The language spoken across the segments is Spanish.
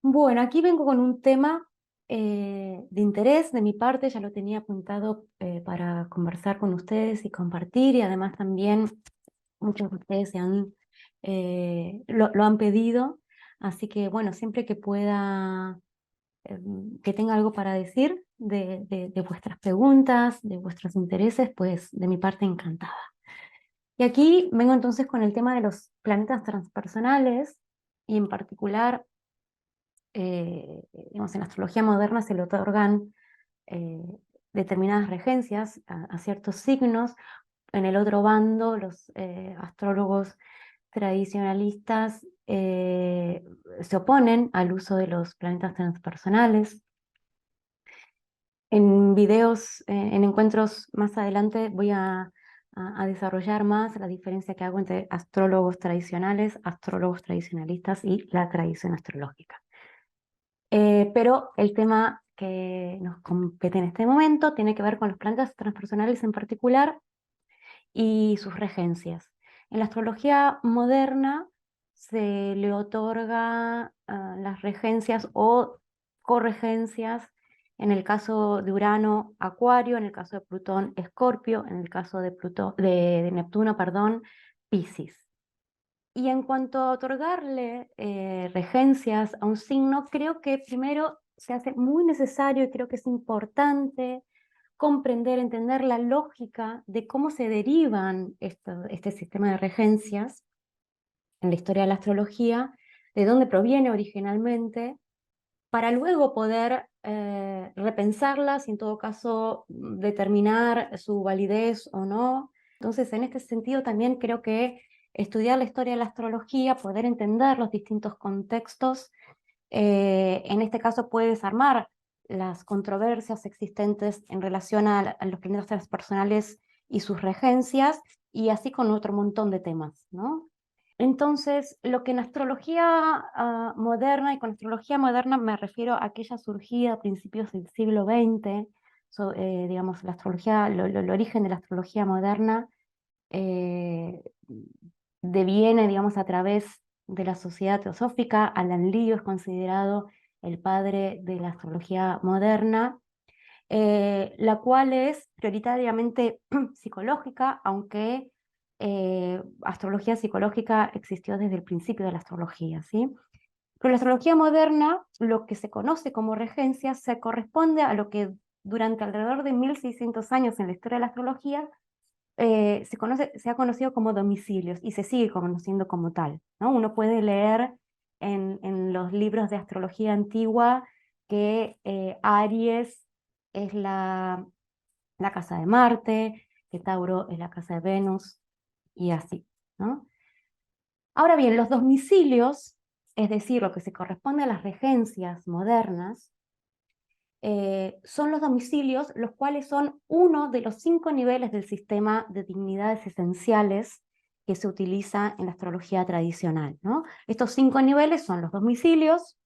Bueno, aquí vengo con un tema de interés de mi parte, ya lo tenía apuntado para conversar con ustedes y compartir, y además también muchos de ustedes lo han pedido, así que bueno, siempre que pueda, que tenga algo para decir de vuestras preguntas, de vuestros intereses, pues de mi parte encantada. Y aquí vengo entonces con el tema de los planetas transpersonales, y en particular digamos, en la astrología moderna se le otorgan eh, determinadas regencias a ciertos signos. En el otro bando, los astrólogos tradicionalistas se oponen al uso de los planetas transpersonales. En videos, en encuentros más adelante voy a desarrollar más la diferencia que hago entre astrólogos tradicionales, astrólogos tradicionalistas y la tradición astrológica. Pero el tema que nos compete en este momento tiene que ver con los planetas transpersonales en particular y sus regencias. En la astrología moderna se le otorga las regencias o corregencias en el caso de Urano, Acuario; en el caso de Plutón, Escorpio; en el caso de Neptuno, perdón, Piscis. Y en cuanto a otorgarle regencias a un signo, creo que primero se hace muy necesario, y creo que es importante comprender, entender la lógica de cómo se derivan este sistema de regencias en la historia de la astrología, de dónde proviene originalmente, para luego poder repensarlas y en todo caso determinar su validez o no. Entonces, en este sentido también creo que estudiar la historia de la astrología, poder entender los distintos contextos, en este caso puede desarmar las controversias existentes en relación a los planetas transpersonales y sus regencias, y así con otro montón de temas, ¿no? Entonces, lo que en astrología moderna, y con astrología moderna me refiero a aquella surgida a principios del siglo XX, digamos, la astrología, el origen de la astrología moderna eh, deviene, digamos, a través de la Sociedad Teosófica. Alan Lee es considerado el padre de la astrología moderna, la cual es prioritariamente psicológica, aunque astrología psicológica existió desde el principio de la astrología, ¿sí? Pero la astrología moderna, lo que se conoce como regencia, se corresponde a lo que durante alrededor de 1600 años en la historia de la astrología se ha conocido como domicilios, y se sigue conociendo como tal, ¿no? Uno puede leer en los libros de astrología antigua que Aries es la casa de Marte, que Tauro es la casa de Venus, y así, ¿no? Ahora bien, los domicilios, es decir, lo que se corresponde a las regencias modernas, son los domicilios, los cuales son uno de los 5 niveles del sistema de dignidades esenciales que se utiliza en la astrología tradicional, ¿no? Estos 5 niveles son los domicilios,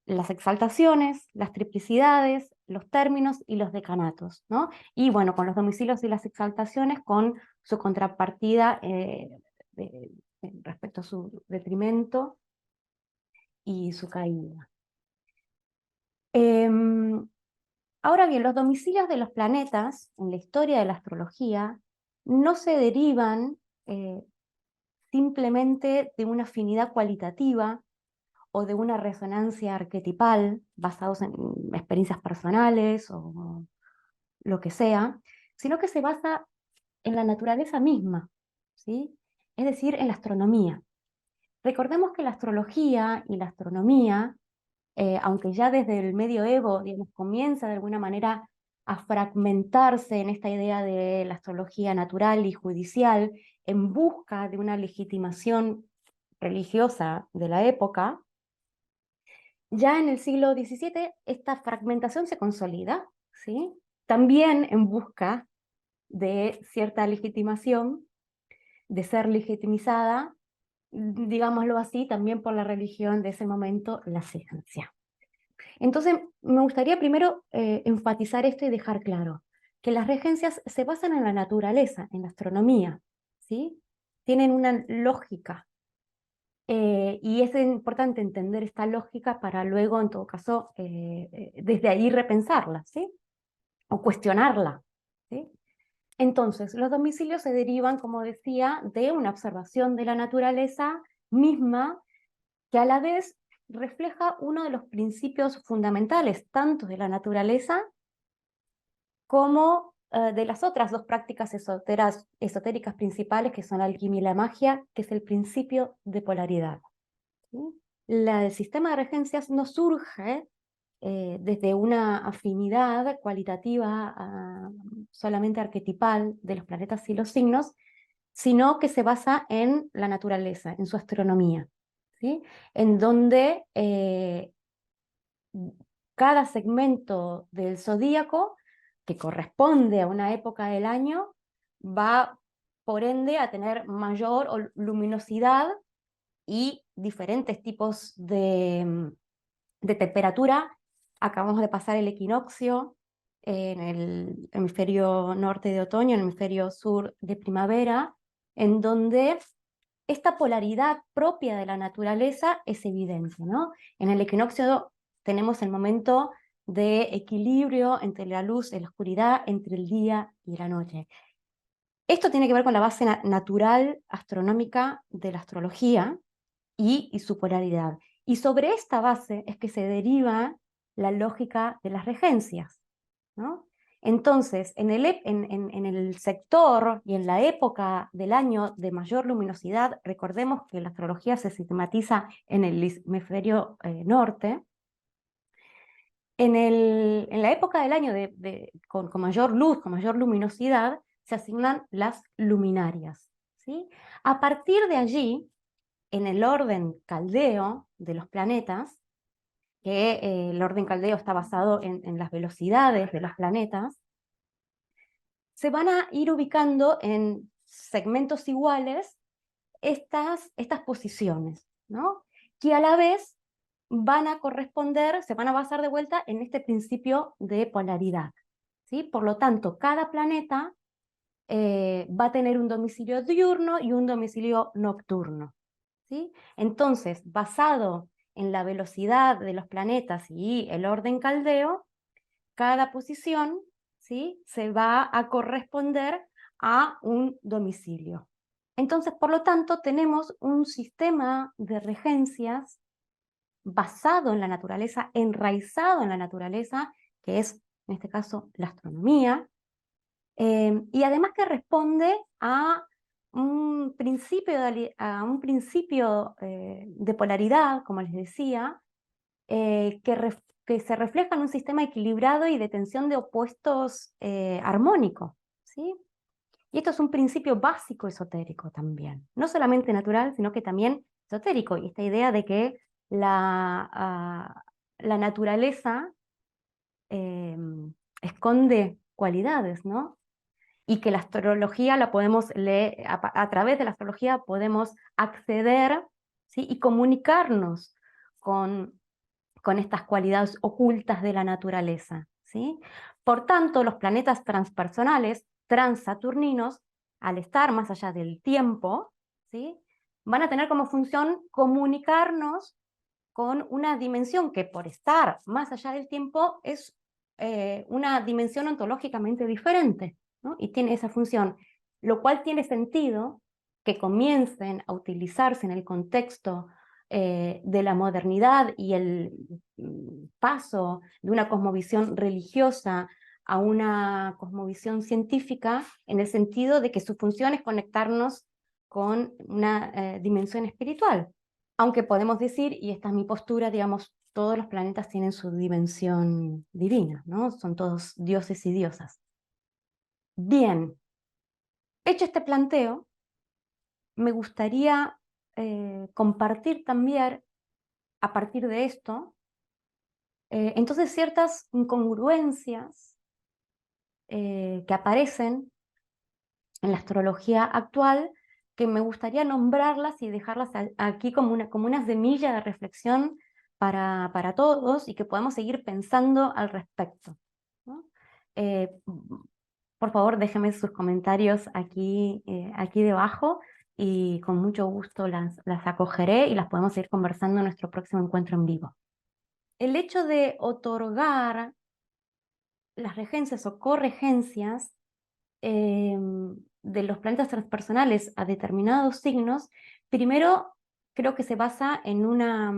las exaltaciones, las triplicidades, los términos y los decanatos, ¿no? Y bueno, con los domicilios y las exaltaciones, con su contrapartida de- respecto a su detrimento y su caída. Em, Ahora bien, los domicilios de los planetas en la historia de la astrología no se derivan eh, simplemente de una afinidad cualitativa o de una resonancia arquetipal basados en experiencias personales o lo que sea, sino que se basa en la naturaleza misma, ¿sí? Es decir, en la astronomía. Recordemos que la astrología y la astronomía, aunque ya desde el medioevo, digamos, comienza de alguna manera a fragmentarse en esta idea de la astrología natural y judicial en busca de una legitimación religiosa de la época, ya en el siglo XVII esta fragmentación se consolida, ¿sí? También en busca de cierta legitimación, de ser legitimizada, digámoslo así, también por la religión de ese momento, la ciencia. Entonces, me gustaría primero enfatizar esto y dejar claro que las regencias se basan en la naturaleza, en la astronomía, ¿sí? Tienen una lógica. Y es importante entender esta lógica para luego, en todo caso, desde ahí repensarla, ¿sí? O cuestionarla, ¿sí? Entonces, los domicilios se derivan, como decía, de una observación de la naturaleza misma, que a la vez refleja uno de los principios fundamentales, tanto de la naturaleza como de las otras dos prácticas esotéricas principales, que son la alquimia y la magia, que es el principio de polaridad, ¿sí? El sistema de regencias no surge desde una afinidad cualitativa solamente arquetipal de los planetas y los signos, sino que se basa en la naturaleza, en su astronomía, ¿sí? En donde cada segmento del zodíaco, que corresponde a una época del año, va por ende a tener mayor luminosidad y diferentes tipos de temperatura. Acabamos de pasar el equinoccio en el hemisferio norte de otoño, en el hemisferio sur de primavera, en donde esta polaridad propia de la naturaleza es evidente, ¿no? En el equinoccio tenemos el momento de equilibrio entre la luz y la oscuridad, entre el día y la noche. Esto tiene que ver con la base natural astronómica de la astrología y su polaridad. Y sobre esta base es que se deriva la lógica de las regencias, ¿no? Entonces, en el sector y en la época del año de mayor luminosidad, recordemos que la astrología se sistematiza en el hemisferio norte. En la época del año con mayor luz, con mayor luminosidad, se asignan las luminarias, ¿sí? A partir de allí, en el orden caldeo de los planetas, que el orden caldeo está basado en las velocidades de los planetas, se van a ir ubicando en segmentos iguales estas posiciones, ¿no? Que a la vez van a corresponder, se van a basar de vuelta en este principio de polaridad, ¿sí? Por lo tanto, cada planeta va a tener un domicilio diurno y un domicilio nocturno, ¿sí? Entonces, basado en la velocidad de los planetas y el orden caldeo, cada posición, ¿sí?, se va a corresponder a un domicilio. Entonces, por lo tanto, tenemos un sistema de regencias basado en la naturaleza, enraizado en la naturaleza, que es, en este caso, la astronomía, y además que responde a un principio de polaridad, como les decía, que se refleja en un sistema equilibrado y de tensión de opuestos armónico, ¿sí? Y esto es un principio básico esotérico también, no solamente natural, sino que también esotérico, y esta idea de que la naturaleza eh, esconde cualidades, ¿no? Y que la astrología la podemos leer, a través de la astrología podemos acceder, ¿sí?, y comunicarnos con estas cualidades ocultas de la naturaleza, ¿sí? Por tanto, los planetas transpersonales, transsaturninos, al estar más allá del tiempo, ¿sí?, van a tener como función comunicarnos con una dimensión que, por estar más allá del tiempo, es una dimensión ontológicamente diferente, ¿no? Y tiene esa función, lo cual tiene sentido que comiencen a utilizarse en el contexto de la modernidad y el paso de una cosmovisión religiosa a una cosmovisión científica, en el sentido de que su función es conectarnos con una dimensión espiritual. Aunque podemos decir, y esta es mi postura, digamos, todos los planetas tienen su dimensión divina, ¿no? Son todos dioses y diosas. Bien, hecho este planteo, me gustaría compartir también, a partir de esto, entonces ciertas incongruencias que aparecen en la astrología actual, que me gustaría nombrarlas y dejarlas aquí como una semilla de reflexión para todos y que podamos seguir pensando al respecto, ¿no? Eh, por favor, déjenme sus comentarios aquí debajo y con mucho gusto las acogeré y las podemos seguir conversando en nuestro próximo encuentro en vivo. El hecho de otorgar las regencias o corregencias de los planetas transpersonales a determinados signos, primero creo que se basa en una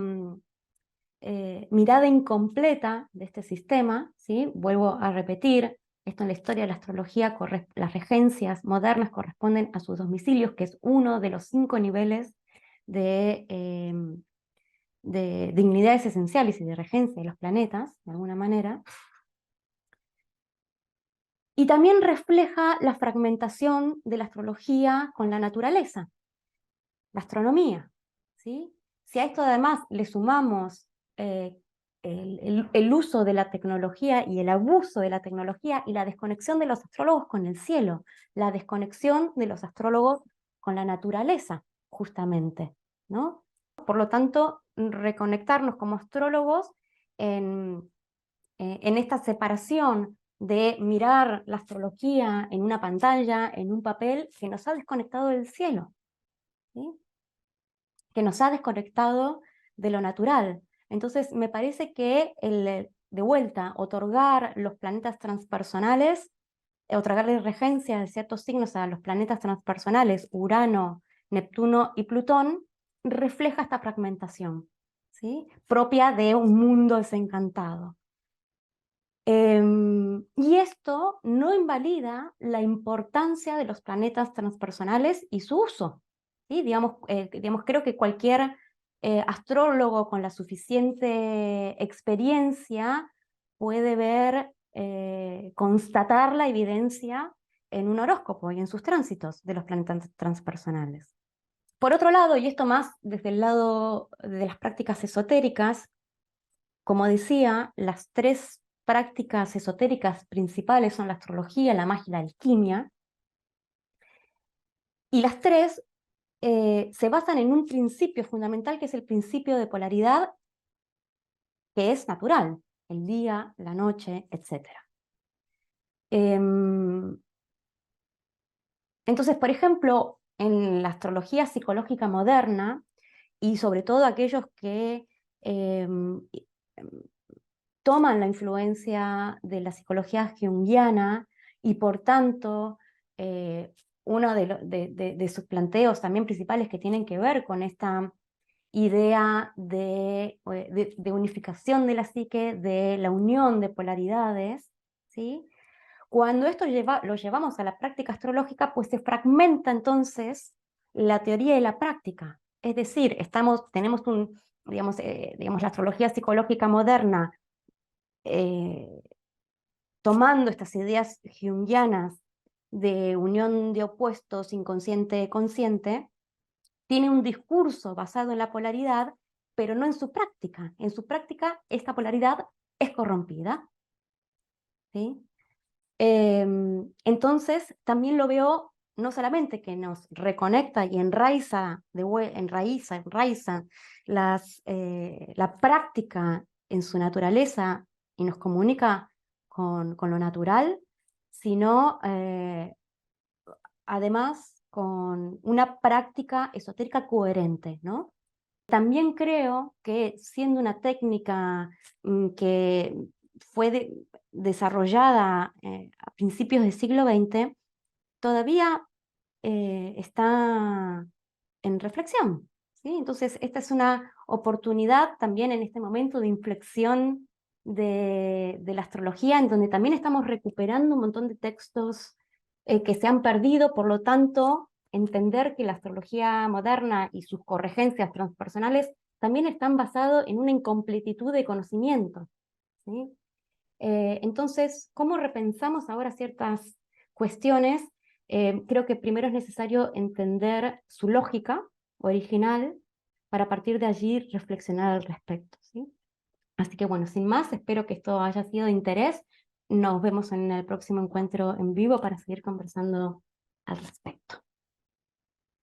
mirada incompleta de este sistema, ¿sí? Vuelvo a repetir, esto en la historia de la astrología, las regencias modernas corresponden a sus domicilios, que es uno de los 5 niveles de dignidades esenciales y de regencia de los planetas, de alguna manera. Y también refleja la fragmentación de la astrología con la naturaleza, la astronomía, ¿sí? Si a esto además le sumamos el uso de la tecnología y el abuso de la tecnología y la desconexión de los astrólogos con el cielo, la desconexión de los astrólogos con la naturaleza, justamente, ¿no? Por lo tanto, reconectarnos como astrólogos en esta separación de mirar la astrología en una pantalla, en un papel, que nos ha desconectado del cielo, ¿sí? Que nos ha desconectado de lo natural. Entonces, me parece que de vuelta, otorgar los planetas transpersonales, otorgarle regencia de ciertos signos a los planetas transpersonales, Urano, Neptuno y Plutón, refleja esta fragmentación, ¿sí? Propia de un mundo desencantado. Y esto no invalida la importancia de los planetas transpersonales y su uso, ¿sí? Digamos, creo que cualquier astrólogo con la suficiente experiencia puede ver, constatar la evidencia en un horóscopo y en sus tránsitos de los planetas transpersonales. Por otro lado, y esto más desde el lado de las prácticas esotéricas, como decía, las 3 prácticas esotéricas principales son la astrología, la magia y la alquimia, y las 3 se basan en un principio fundamental que es el principio de polaridad, que es natural, el día, la noche, etc. Entonces, por ejemplo, en la astrología psicológica moderna, y sobre todo aquellos que toman la influencia de la psicología junguiana y por tanto uno de sus planteos también principales que tienen que ver con esta idea de unificación de la psique, de la unión de polaridades, ¿sí? Cuando esto lo llevamos a la práctica astrológica, pues se fragmenta entonces la teoría y la práctica. Es decir, tenemos la astrología psicológica moderna tomando estas ideas junguianas de unión de opuestos inconsciente-consciente, tiene un discurso basado en la polaridad, pero no en su práctica. En su práctica, esta polaridad es corrompida, ¿sí? Entonces, también lo veo no solamente que nos reconecta y enraiza la práctica en su naturaleza y nos comunica con lo natural, sino además con una práctica esotérica coherente, ¿no? También creo que siendo una técnica que fue desarrollada a principios del siglo XX, todavía está en reflexión, ¿sí? Entonces, esta es una oportunidad también en este momento de inflexión de la astrología, en donde también estamos recuperando un montón de textos que se han perdido, por lo tanto, entender que la astrología moderna y sus corregencias transpersonales también están basados en una incompletitud de conocimiento, ¿sí? Entonces, ¿cómo repensamos ahora ciertas cuestiones? Creo que primero es necesario entender su lógica original para a partir de allí reflexionar al respecto, ¿sí? Así que bueno, sin más, espero que esto haya sido de interés. Nos vemos en el próximo encuentro en vivo para seguir conversando al respecto.